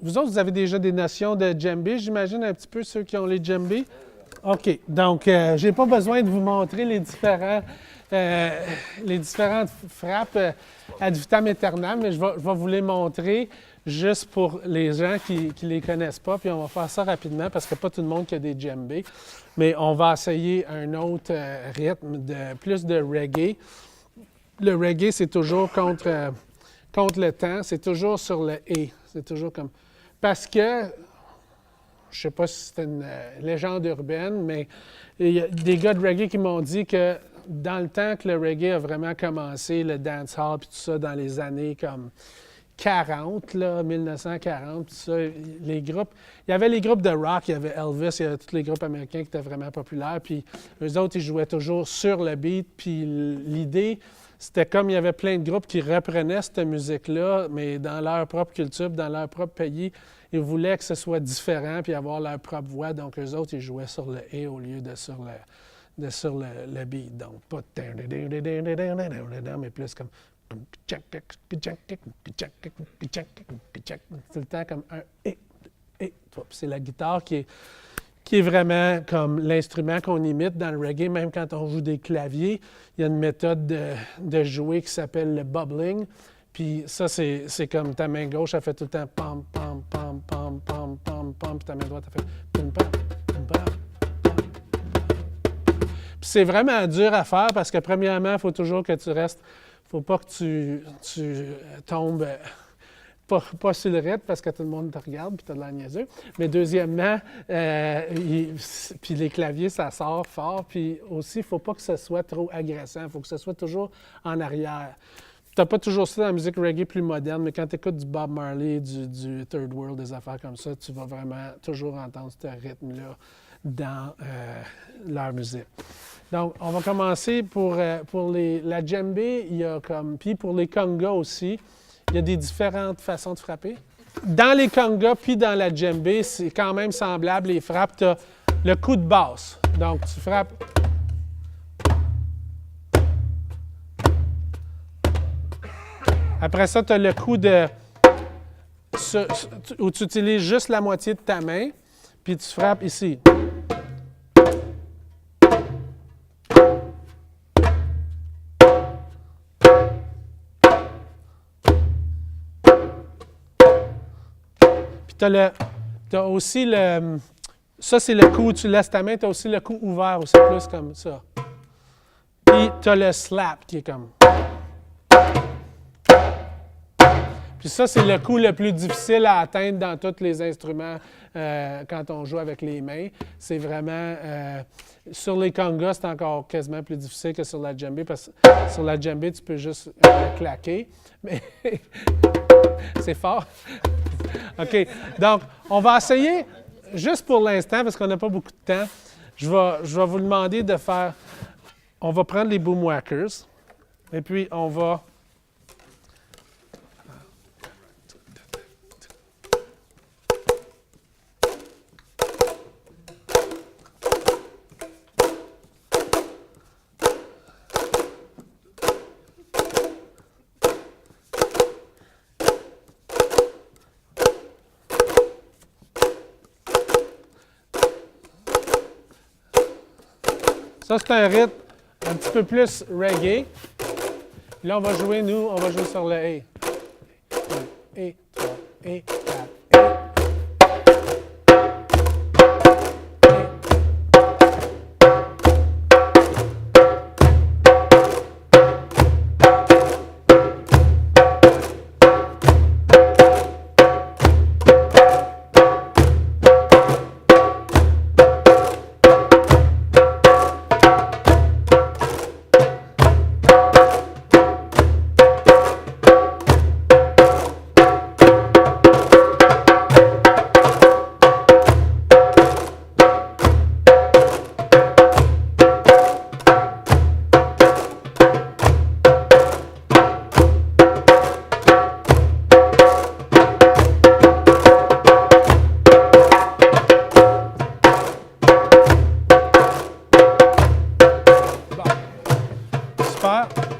vous autres, vous avez déjà des notions de djembé, j'imagine, un petit peu, ceux qui ont les djembés? OK. Donc, je n'ai pas besoin de vous montrer les différentes frappes ad vitam aeternam, mais je vais vous les montrer juste pour les gens qui ne les connaissent pas. Puis on va faire ça rapidement parce qu'il n'y a pas tout le monde qui a des djembés. Mais on va essayer un autre rythme, plus de reggae. Le reggae, c'est toujours contre le temps. C'est toujours sur le « et ». C'est toujours comme... Parce que, je ne sais pas si c'est une légende urbaine, mais il y a des gars de reggae qui m'ont dit que dans le temps que le reggae a vraiment commencé, le dancehall puis tout ça, dans les années comme 40, là, 1940, tout ça, les groupes... Il y avait les groupes de rock, il y avait Elvis, il y avait tous les groupes américains qui étaient vraiment populaires, puis eux autres, ils jouaient toujours sur le beat, puis l'idée... C'était comme il y avait plein de groupes qui reprenaient cette musique-là, mais dans leur propre culture, dans leur propre pays, ils voulaient que ce soit différent puis avoir leur propre voix. Donc, eux autres, ils jouaient sur le « et » au lieu de sur le beat. Donc, pas de... mais plus comme... C'est tout le temps comme un « et ». C'est la guitare qui est vraiment comme l'instrument qu'on imite dans le reggae, même quand on joue des claviers. Il y a une méthode de jouer qui s'appelle le bubbling. Puis ça, c'est comme ta main gauche, elle fait tout le temps pam, pam, pam, pam, pam, pam, pam, puis ta main droite, elle fait pam, pam, pam, pam, pam. Puis c'est vraiment dur à faire parce que premièrement, il faut toujours que tu restes, il ne faut pas que tu tombes... Pas sur le rythme parce que tout le monde te regarde et tu as de la niaiseux. Mais deuxièmement, puis les claviers, ça sort fort. Puis aussi, il ne faut pas que ce soit trop agressant. Il faut que ce soit toujours en arrière. Tu n'as pas toujours ça dans la musique reggae plus moderne, mais quand tu écoutes du Bob Marley, du Third World, des affaires comme ça, tu vas vraiment toujours entendre ce rythme-là dans leur musique. Donc, on va commencer pour la djembé, il y a comme... Puis pour les congas aussi, il y a des différentes façons de frapper. Dans les congas puis dans la djembé, c'est quand même semblable. Les frappes, tu as le coup de basse. Donc, tu frappes... Après ça, tu as le coup de... où tu utilises juste la moitié de ta main, puis tu frappes ici. Tu as aussi le... Ça, c'est le coup où tu laisses ta main. Tu as aussi le coup ouvert, aussi plus comme ça. Puis, tu as le slap qui est comme... Puis ça, c'est le coup le plus difficile à atteindre dans tous les instruments quand on joue avec les mains. C'est vraiment... sur les congas, c'est encore quasiment plus difficile que sur la djembé, parce que sur la djembé, tu peux juste claquer. Mais c'est fort. OK. Donc, on va essayer, juste pour l'instant, parce qu'on n'a pas beaucoup de temps, je vais vous demander de faire... On va prendre les boomwhackers, et puis on va... Ça, c'est un rythme un petit peu plus reggae. Là, on va jouer sur le et. 1, et, 3, et, 4, et. Super.